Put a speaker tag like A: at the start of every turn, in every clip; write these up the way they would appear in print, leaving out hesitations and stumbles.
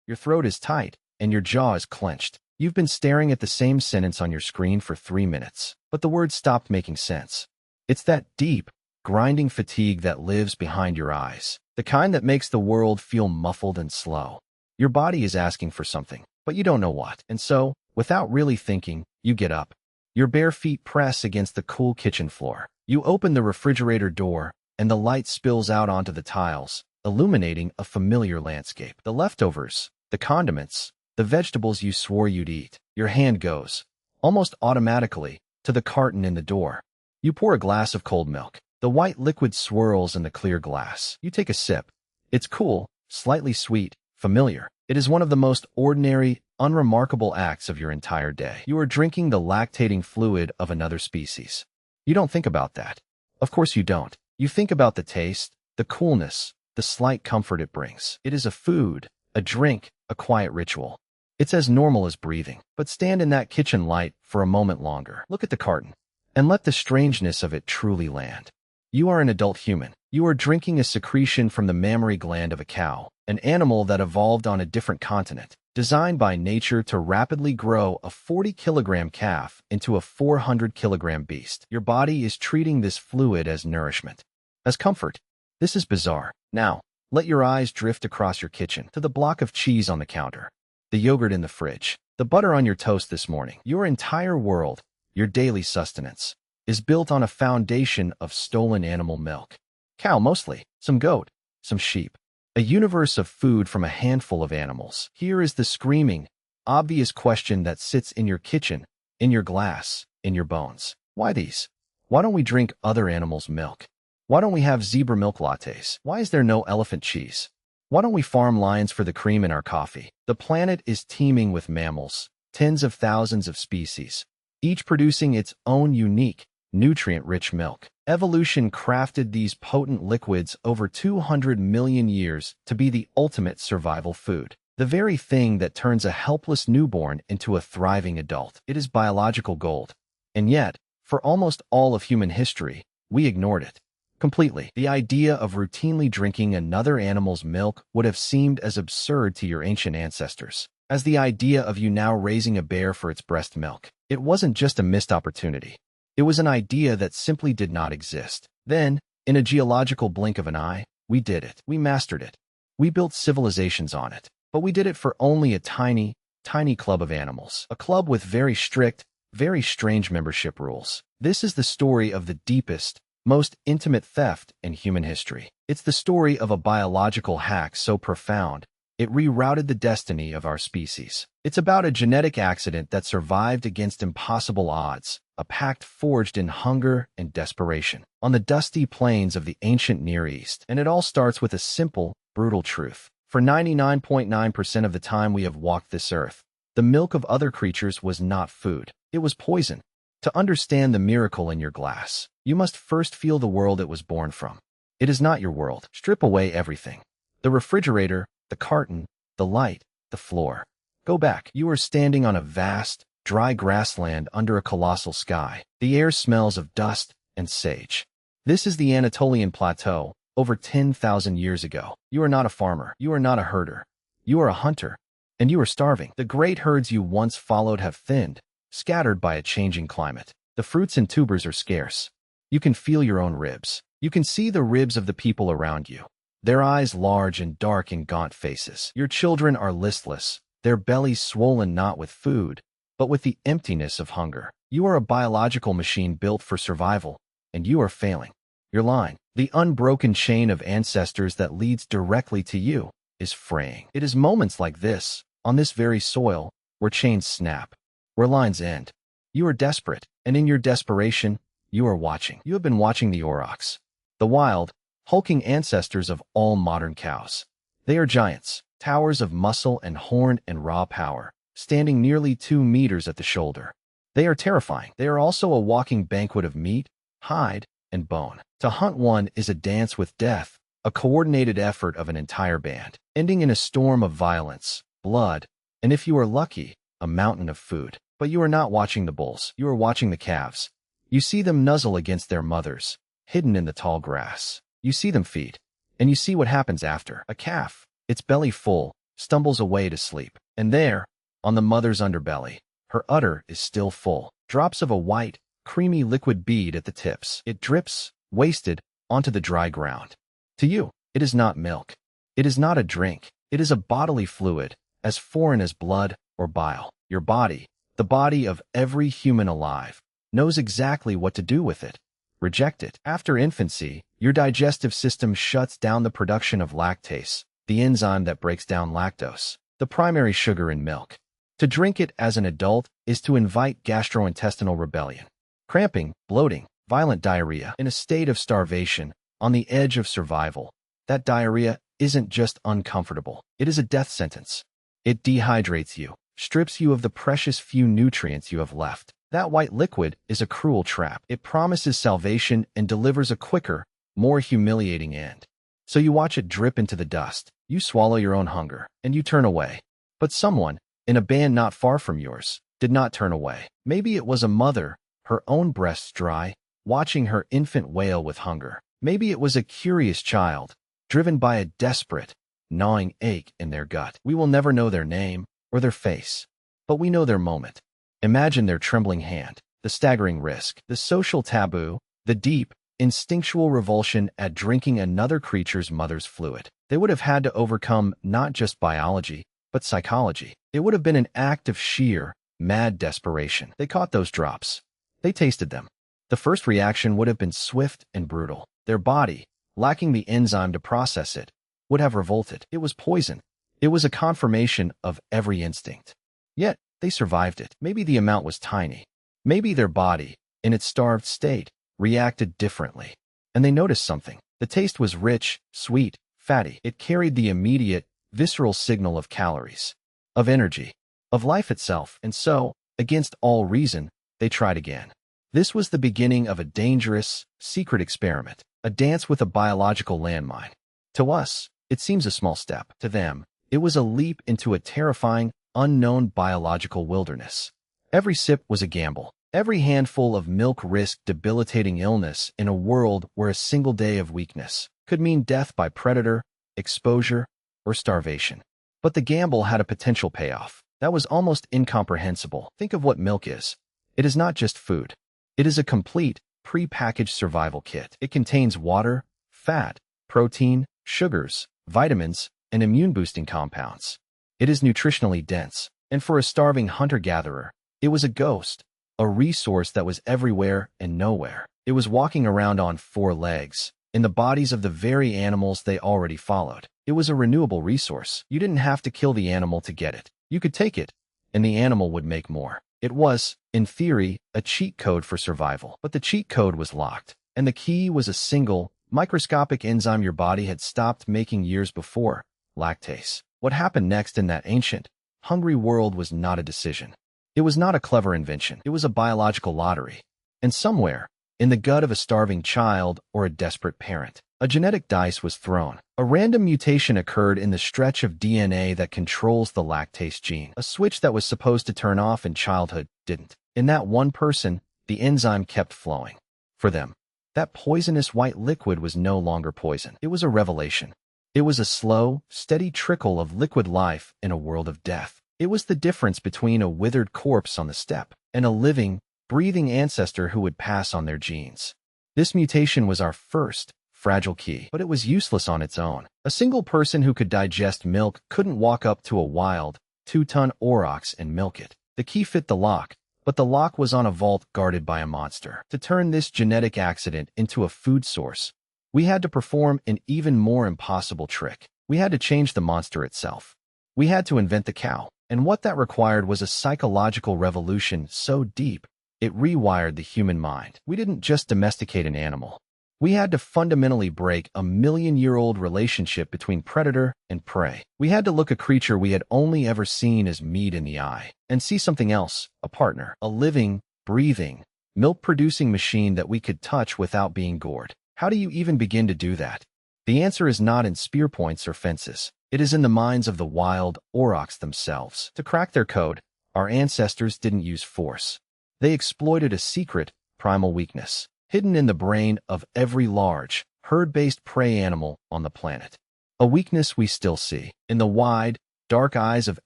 A: Your throat is tight, and your jaw is clenched. You've been staring at the same sentence on your screen for 3 minutes, but the words stopped making sense. It's that deep, grinding fatigue that lives behind your eyes, the kind that makes the world feel muffled and slow. Your body is asking for something, but you don't know what. And so, without really thinking, you get up. Your bare feet press against the cool kitchen floor. You open the refrigerator door, and the light spills out onto the tiles, illuminating a familiar landscape. The leftovers, the condiments, the vegetables you swore you'd eat. Your hand goes, almost automatically, to the carton in the door. You pour a glass of cold milk. The white liquid swirls in the clear glass. You take a sip. It's cool, slightly sweet, familiar. It is one of the most ordinary, unremarkable acts of your entire day. You are drinking the lactating fluid of another species. You don't think about that. Of course you don't. You think about the taste, the coolness, the slight comfort it brings. It is a food, a drink, a quiet ritual. It's as normal as breathing. But stand in that kitchen light for a moment longer. Look at the carton, and let the strangeness of it truly land. You are an adult human. You are drinking a secretion from the mammary gland of a cow, an animal that evolved on a different continent, designed by nature to rapidly grow a 40-kilogram calf into a 400-kilogram beast. Your body is treating this fluid as nourishment, as comfort. This is bizarre. Now, let your eyes drift across your kitchen to the block of cheese on the counter, the yogurt in the fridge, the butter on your toast this morning. Your entire world, your daily sustenance, is built on a foundation of stolen animal milk. Cow mostly, some goat, some sheep. A universe of food from a handful of animals. Here is the screaming, obvious question that sits in your kitchen, in your glass, in your bones. Why these? Why don't we drink other animals' milk? Why don't we have zebra milk lattes? Why is there no elephant cheese? Why don't we farm lions for the cream in our coffee? The planet is teeming with mammals, tens of thousands of species, each producing its own unique, nutrient-rich milk. Evolution crafted these potent liquids over 200 million years to be the ultimate survival food, the very thing that turns a helpless newborn into a thriving adult. It is biological gold. And yet, for almost all of human history, we ignored it completely. The idea of routinely drinking another animal's milk would have seemed as absurd to your ancient ancestors as the idea of you now raising a bear for its breast milk. It wasn't just a missed opportunity. It was an idea that simply did not exist. Then, in a geological blink of an eye, we did it. We mastered it. We built civilizations on it. But we did it for only a tiny, tiny club of animals. A club with very strict, very strange membership rules. This is the story of the deepest, most intimate theft in human history. It's the story of a biological hack so profound, it rerouted the destiny of our species. It's about a genetic accident that survived against impossible odds, a pact forged in hunger and desperation on the dusty plains of the ancient Near East. And it all starts with a simple, brutal truth. For 99.9% of the time we have walked this earth, the milk of other creatures was not food. It was poison. To understand the miracle in your glass, you must first feel the world it was born from. It is not your world. Strip away everything. The refrigerator, the carton, the light, the floor. Go back. You are standing on a vast, dry grassland under a colossal sky. The air smells of dust and sage. This is the Anatolian plateau, over 10,000 years ago. You are not a farmer. You are not a herder. You are a hunter. And you are starving. The great herds you once followed have thinned, scattered by a changing climate. The fruits and tubers are scarce. You can feel your own ribs. You can see the ribs of the people around you, their eyes large and dark in gaunt faces. Your children are listless, their bellies swollen not with food, but with the emptiness of hunger. You are a biological machine built for survival, and you are failing. Your line, the unbroken chain of ancestors that leads directly to you, is fraying. It is moments like this, on this very soil, where chains snap, where lines end. You are desperate, and in your desperation, you are watching. You have been watching the aurochs, the wild, hulking ancestors of all modern cows. They are giants, towers of muscle and horn and raw power, standing nearly 2 meters at the shoulder. They are terrifying. They are also a walking banquet of meat, hide, and bone. To hunt one is a dance with death, a coordinated effort of an entire band, ending in a storm of violence, blood, and if you are lucky, a mountain of food. But you are not watching the bulls. You are watching the calves. You see them nuzzle against their mothers, hidden in the tall grass. You see them feed, and you see what happens after. A calf, its belly full, stumbles away to sleep. And there, on the mother's underbelly, her udder is still full. Drops of a white, creamy liquid bead at the tips. It drips, wasted, onto the dry ground. To you, it is not milk. It is not a drink. It is a bodily fluid, as foreign as blood or bile. Your body, the body of every human alive, knows exactly what to do with it. Reject it. After infancy, your digestive system shuts down the production of lactase, the enzyme that breaks down lactose, the primary sugar in milk. To drink it as an adult is to invite gastrointestinal rebellion. Cramping, bloating, violent diarrhea. In a state of starvation, on the edge of survival, that diarrhea isn't just uncomfortable. It is a death sentence. It dehydrates you, strips you of the precious few nutrients you have left. That white liquid is a cruel trap. It promises salvation and delivers a quicker, more humiliating end. So you watch it drip into the dust, you swallow your own hunger, and you turn away. But someone, in a band not far from yours, did not turn away. Maybe it was a mother, her own breasts dry, watching her infant wail with hunger. Maybe it was a curious child, driven by a desperate, gnawing ache in their gut. We will never know their name or their face, but we know their moment. Imagine their trembling hand, the staggering risk, the social taboo, the deep, instinctual revulsion at drinking another creature's mother's fluid. They would have had to overcome not just biology, but psychology. It would have been an act of sheer, mad desperation. They caught those drops. They tasted them. The first reaction would have been swift and brutal. Their body, lacking the enzyme to process it, would have revolted. It was poison. It was a confirmation of every instinct. Yet, they survived it. Maybe the amount was tiny. Maybe their body, in its starved state, reacted differently. And they noticed something. The taste was rich, sweet, fatty. It carried the immediate, visceral signal of calories, of energy, of life itself. And so, against all reason, they tried again. This was the beginning of a dangerous, secret experiment, a dance with a biological landmine. To us, it seems a small step. To them, it was a leap into a terrifying, unknown biological wilderness. Every sip was a gamble. Every handful of milk risked debilitating illness in a world where a single day of weakness could mean death by predator, exposure, or starvation. But the gamble had a potential payoff that was almost incomprehensible. Think of what milk is. It is not just food. It is a complete, pre-packaged survival kit. It contains water, fat, protein, sugars, vitamins, and immune-boosting compounds. It is nutritionally dense, and for a starving hunter-gatherer, it was a ghost, a resource that was everywhere and nowhere. It was walking around on 4 legs, in the bodies of the very animals they already followed. It was a renewable resource. You didn't have to kill the animal to get it. You could take it, and the animal would make more. It was, in theory, a cheat code for survival. But the cheat code was locked, and the key was a single, microscopic enzyme your body had stopped making years before, lactase. What happened next in that ancient, hungry world was not a decision. It was not a clever invention. It was a biological lottery. And somewhere, in the gut of a starving child or a desperate parent, a genetic dice was thrown. A random mutation occurred in the stretch of DNA that controls the lactase gene. A switch that was supposed to turn off in childhood didn't. In that one person, the enzyme kept flowing. For them, that poisonous white liquid was no longer poison. It was a revelation. It was a slow, steady trickle of liquid life in a world of death. It was the difference between a withered corpse on the steppe and a living, breathing ancestor who would pass on their genes. This mutation was our first, fragile key, but it was useless on its own. A single person who could digest milk couldn't walk up to a wild, 2-ton aurochs and milk it. The key fit the lock, but the lock was on a vault guarded by a monster. To turn this genetic accident into a food source, we had to perform an even more impossible trick. We had to change the monster itself. We had to invent the cow. And what that required was a psychological revolution so deep, it rewired the human mind. We didn't just domesticate an animal. We had to fundamentally break a million-year-old relationship between predator and prey. We had to look a creature we had only ever seen as meat in the eye and see something else, a partner, a living, breathing, milk-producing machine that we could touch without being gored. How do you even begin to do that? The answer is not in spear points or fences. It is in the minds of the wild aurochs themselves. To crack their code, our ancestors didn't use force. They exploited a secret, primal weakness, hidden in the brain of every large, herd-based prey animal on the planet. A weakness we still see. In the wide, dark eyes of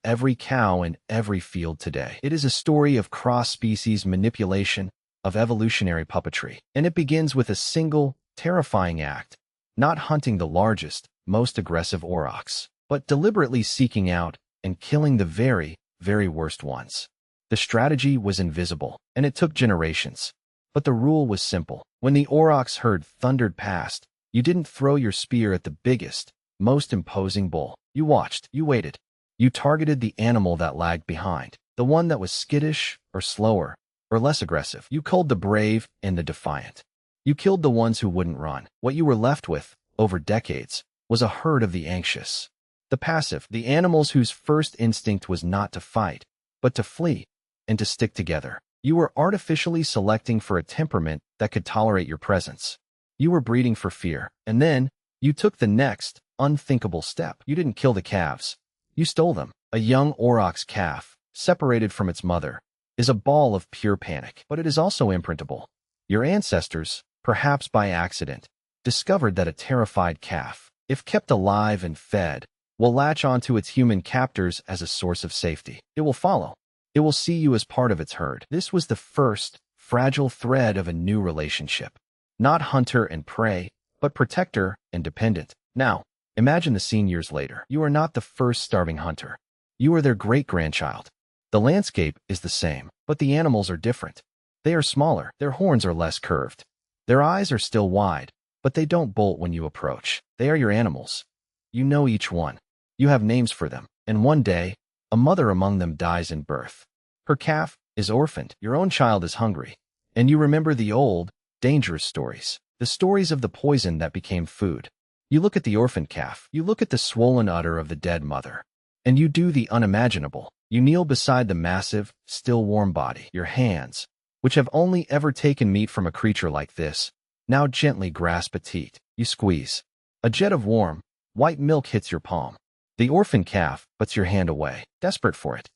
A: every cow in every field today. It is a story of cross-species manipulation, of evolutionary puppetry, and it begins with a single, terrifying act, not hunting the largest, most aggressive aurochs, but deliberately seeking out and killing the very, very worst ones. The strategy was invisible, and it took generations. But the rule was simple. When the aurochs herd thundered past, you didn't throw your spear at the biggest, most imposing bull. You watched, you waited. You targeted the animal that lagged behind, the one that was skittish or slower or less aggressive. You culled the brave and the defiant. You killed the ones who wouldn't run. What you were left with, over decades, was a herd of the anxious, the passive, the animals whose first instinct was not to fight, but to flee and to stick together. You were artificially selecting for a temperament that could tolerate your presence. You were breeding for fear. And then, you took the next, unthinkable step. You didn't kill the calves. You stole them. A young aurochs calf, separated from its mother, is a ball of pure panic. But it is also imprintable. Your ancestors, perhaps by accident, discovered that a terrified calf, if kept alive and fed, will latch onto its human captors as a source of safety. It will follow. It will see you as part of its herd. This was the first, fragile thread of a new relationship. Not hunter and prey, but protector and dependent. Now, imagine the scene years later. You are not the first starving hunter. You are their great-grandchild. The landscape is the same, but the animals are different. They are smaller, their horns are less curved. Their eyes are still wide, but they don't bolt when you approach. They are your animals. You know each one. You have names for them, and one day, a mother among them dies in birth. Her calf is orphaned, your own child is hungry, and you remember the old, dangerous stories, the stories of the poison that became food. You look at the orphaned calf, you look at the swollen udder of the dead mother, and you do the unimaginable. You kneel beside the massive, still warm body. Your hands, which have only ever taken meat from a creature like this, now gently grasp a teat. You squeeze. A jet of warm, white milk hits your palm. The orphan calf puts your hand away, desperate for it.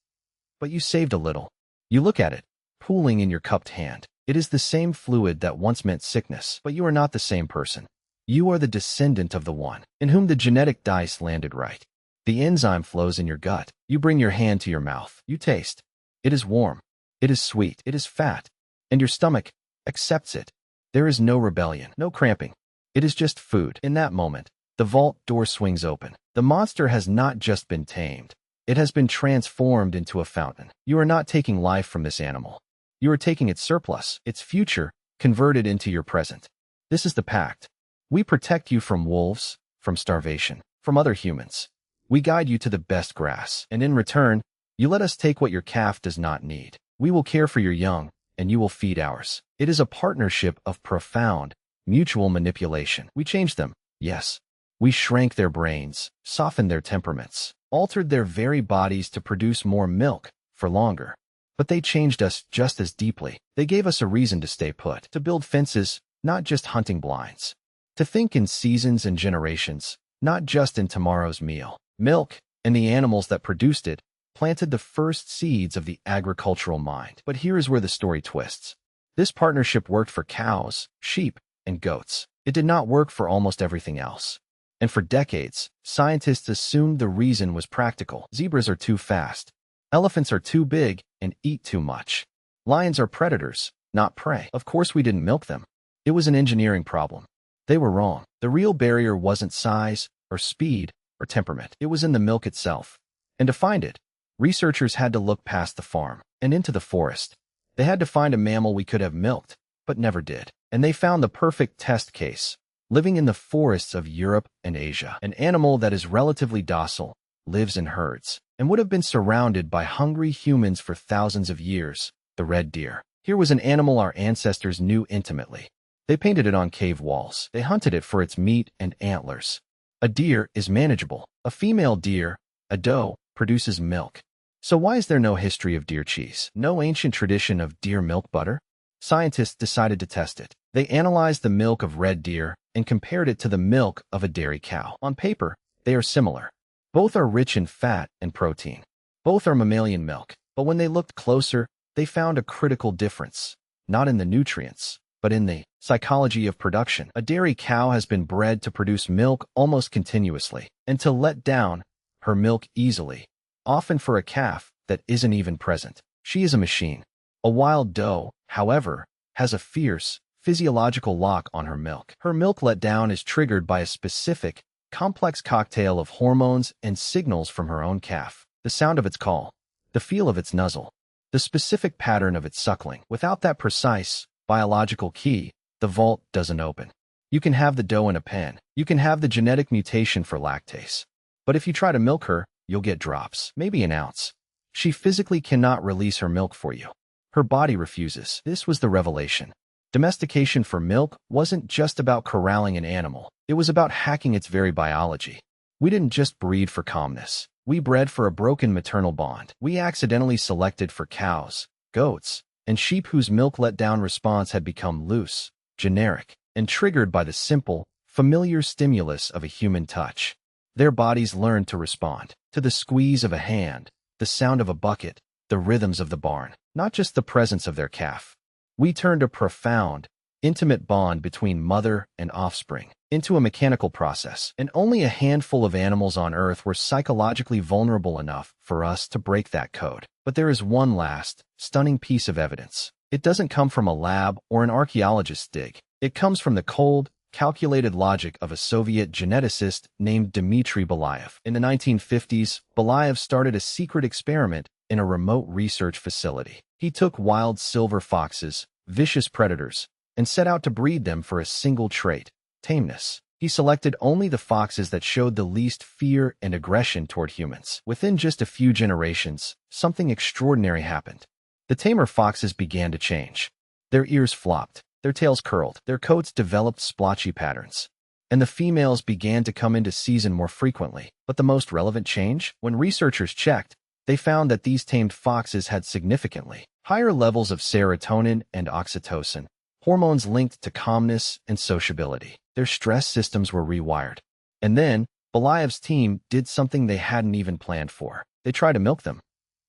A: But you saved a little. You look at it, pooling in your cupped hand. It is the same fluid that once meant sickness, but you are not the same person. You are the descendant of the one in whom the genetic dice landed right. The enzyme flows in your gut. You bring your hand to your mouth. You taste. It is warm. It is sweet. It is fat. And your stomach accepts it. There is no rebellion, no cramping. It is just food. In that moment, the vault door swings open. The monster has not just been tamed. It has been transformed into a fountain. You are not taking life from this animal. You are taking its surplus, its future, converted into your present. This is the pact. We protect you from wolves, from starvation, from other humans. We guide you to the best grass, and in return, you let us take what your calf does not need. We will care for your young, and you will feed ours. It is a partnership of profound, mutual manipulation. We changed them, yes. We shrank their brains, softened their temperaments, altered their very bodies to produce more milk, for longer. But they changed us just as deeply. They gave us a reason to stay put, to build fences, not just hunting blinds. To think in seasons and generations, not just in tomorrow's meal. Milk, and the animals that produced it, planted the first seeds of the agricultural mind. But here is where the story twists. This partnership worked for cows, sheep, and goats. It did not work for almost everything else. And for decades, scientists assumed the reason was practical. Zebras are too fast. Elephants are too big and eat too much. Lions are predators, not prey. Of course we didn't milk them. It was an engineering problem. They were wrong. The real barrier wasn't size, or speed, or temperament. It was in the milk itself. And to find it, researchers had to look past the farm and into the forest. They had to find a mammal we could have milked, but never did. And they found the perfect test case. Living in the forests of Europe and Asia, an animal that is relatively docile, lives in herds, and would have been surrounded by hungry humans for thousands of years, the red deer. Here was an animal our ancestors knew intimately. They painted it on cave walls. They hunted it for its meat and antlers. A deer is manageable. A female deer, a doe, produces milk. So why is there no history of deer cheese? No ancient tradition of deer milk butter? Scientists decided to test it. They analyzed the milk of red deer and compared it to the milk of a dairy cow. On paper, they are similar. Both are rich in fat and protein. Both are mammalian milk. But when they looked closer, they found a critical difference. Not in the nutrients, but in the psychology of production. A dairy cow has been bred to produce milk almost continuously and to let down her milk easily. often for a calf that isn't even present. She is a machine. A wild doe, however, has a fierce, physiological lock on her milk. Her milk letdown is triggered by a specific, complex cocktail of hormones and signals from her own calf. The sound of its call, the feel of its nuzzle, the specific pattern of its suckling. Without that precise, biological key, the vault doesn't open. You can have the doe in a pen. You can have the genetic mutation for lactase. But if you try to milk her, you'll get drops, maybe an ounce. She physically cannot release her milk for you. Her body refuses. This was the revelation. Domestication for milk wasn't just about corralling an animal. It was about hacking its very biology. We didn't just breed for calmness. We bred for a broken maternal bond. We accidentally selected for cows, goats, and sheep whose milk letdown response had become loose, generic, and triggered by the simple, familiar stimulus of a human touch. Their bodies learned to respond to the squeeze of a hand, the sound of a bucket, the rhythms of the barn, not just the presence of their calf. We turned a profound, intimate bond between mother and offspring into a mechanical process, and only a handful of animals on Earth were psychologically vulnerable enough for us to break that code. But there is one last, stunning piece of evidence. It doesn't come from a lab or an archaeologist's dig. It comes from the cold, calculated logic of a Soviet geneticist named Dmitry Belyaev. In the 1950s, Belyaev started a secret experiment in a remote research facility. He took wild silver foxes, vicious predators, and set out to breed them for a single trait: tameness. He selected only the foxes that showed the least fear and aggression toward humans. Within just a few generations, something extraordinary happened. The tamer foxes began to change. Their ears flopped, their tails curled, their coats developed splotchy patterns, and the females began to come into season more frequently. But the most relevant change? When researchers checked, they found that these tamed foxes had significantly higher levels of serotonin and oxytocin, hormones linked to calmness and sociability. Their stress systems were rewired. And then, Belaev's team did something they hadn't even planned for. They tried to milk them.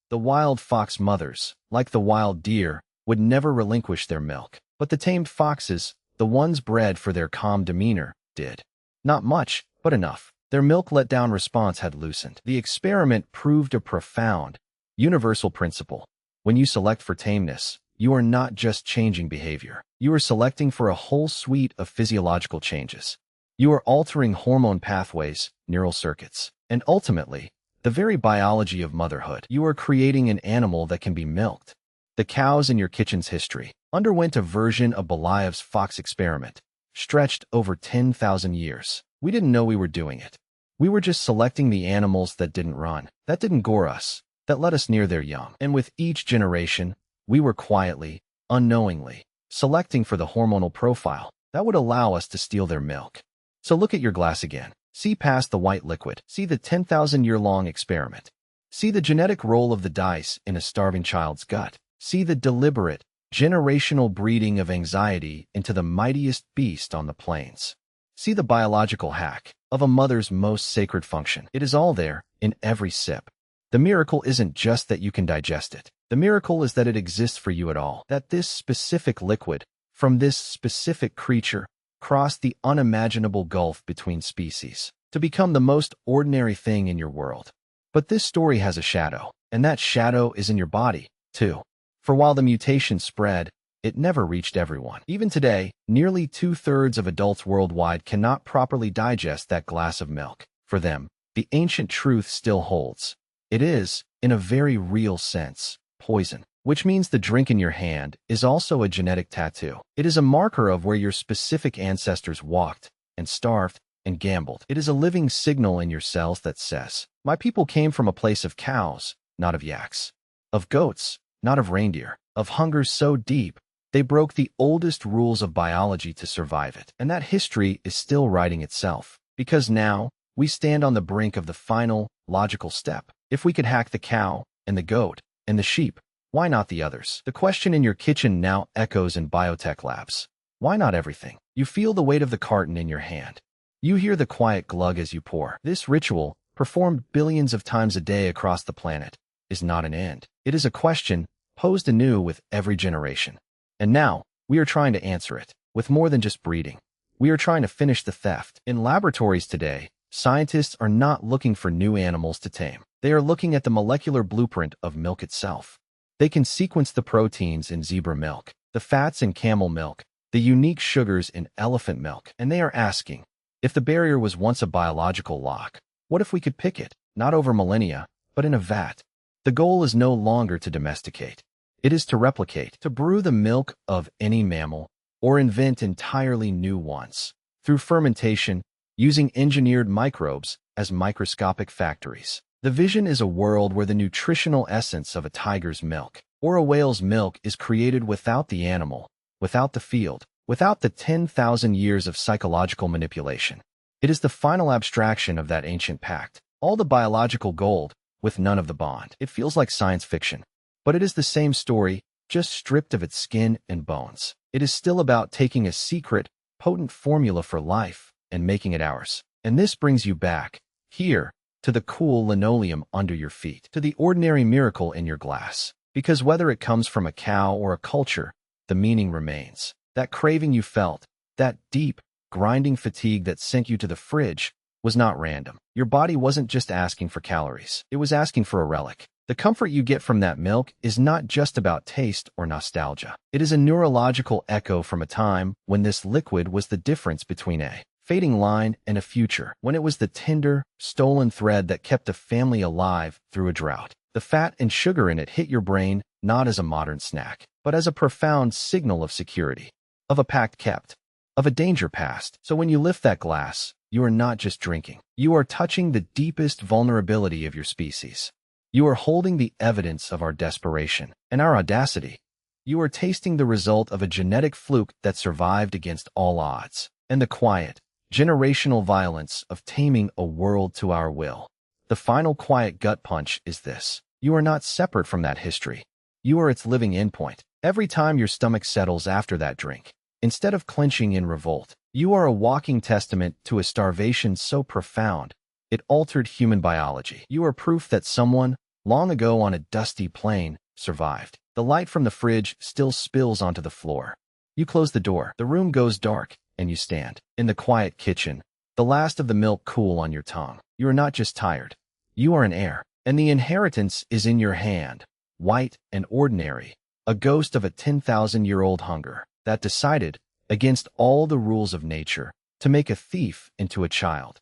A: The wild fox mothers, like the wild deer, would never relinquish their milk. But the tamed foxes, the ones bred for their calm demeanor, did. Not much, but enough. Their milk letdown response had loosened. The experiment proved a profound, universal principle. When you select for tameness, you are not just changing behavior. You are selecting for a whole suite of physiological changes. You are altering hormone pathways, neural circuits, and ultimately, the very biology of motherhood. You are creating an animal that can be milked. The cows in your kitchen's history underwent a version of Belaev's fox experiment, stretched over 10,000 years. We didn't know we were doing it. We were just selecting the animals that didn't run, that didn't gore us, that let us near their young. And with each generation, we were quietly, unknowingly, selecting for the hormonal profile that would allow us to steal their milk. So look at your glass again. See past the white liquid. See the 10,000-year-long experiment. See the genetic roll of the dice in a starving child's gut. See the deliberate, generational breeding of anxiety into the mightiest beast on the plains. See the biological hack of a mother's most sacred function. It is all there, in every sip. The miracle isn't just that you can digest it. The miracle is that it exists for you at all. That this specific liquid, from this specific creature, crossed the unimaginable gulf between species to become the most ordinary thing in your world. But this story has a shadow, and that shadow is in your body, too. For while the mutation spread, it never reached everyone. Even today, nearly 2/3 of adults worldwide cannot properly digest that glass of milk. For them, the ancient truth still holds. It is, in a very real sense, poison. Which means the drink in your hand is also a genetic tattoo. It is a marker of where your specific ancestors walked, and starved, and gambled. It is a living signal in your cells that says, my people came from a place of cows, not of yaks. Of goats, not of reindeer. Of hunger so deep, they broke the oldest rules of biology to survive it. And that history is still writing itself. Because now, we stand on the brink of the final, logical step. If we could hack the cow, and the goat, and the sheep, why not the others? The question in your kitchen now echoes in biotech labs. Why not everything? You feel the weight of the carton in your hand. You hear the quiet glug as you pour. This ritual, performed billions of times a day across the planet, is not an end. It is a question, posed anew with every generation. And now, we are trying to answer it, with more than just breeding. We are trying to finish the theft. In laboratories today, scientists are not looking for new animals to tame. They are looking at the molecular blueprint of milk itself. They can sequence the proteins in zebra milk, the fats in camel milk, the unique sugars in elephant milk, and they are asking, if the barrier was once a biological lock, what if we could pick it, not over millennia, but in a vat? The goal is no longer to domesticate. It is to replicate, to brew the milk of any mammal, or invent entirely new ones. Through fermentation, using engineered microbes as microscopic factories. The vision is a world where the nutritional essence of a tiger's milk or a whale's milk is created without the animal, without the field, without the 10,000 years of psychological manipulation. It is the final abstraction of that ancient pact, all the biological gold, with none of the bond. It feels like science fiction, but it is the same story, just stripped of its skin and bones. It is still about taking a secret, potent formula for life and making it ours. And this brings you back, here, to the cool linoleum under your feet, to the ordinary miracle in your glass. Because whether it comes from a cow or a culture, the meaning remains. That craving you felt, that deep, grinding fatigue that sent you to the fridge, was not random. Your body wasn't just asking for calories. It was asking for a relic. The comfort you get from that milk is not just about taste or nostalgia. It is a neurological echo from a time when this liquid was the difference between a fading line and a future, when it was the tender, stolen thread that kept a family alive through a drought. The fat and sugar in it hit your brain not as a modern snack, but as a profound signal of security, of a pact kept, of a danger past. So when you lift that glass, you are not just drinking. You are touching the deepest vulnerability of your species. You are holding the evidence of our desperation and our audacity. You are tasting the result of a genetic fluke that survived against all odds, and the quiet, generational violence of taming a world to our will. The final quiet gut punch is this. You are not separate from that history. You are its living endpoint. Every time your stomach settles after that drink, instead of clenching in revolt, you are a walking testament to a starvation so profound, it altered human biology. You are proof that someone, long ago on a dusty plain, survived. The light from the fridge still spills onto the floor. You close the door. The room goes dark, and you stand in the quiet kitchen, the last of the milk cool on your tongue. You are not just tired. You are an heir, and the inheritance is in your hand, white and ordinary, a ghost of a 10,000-year-old hunger that decided, against all the rules of nature, to make a thief into a child.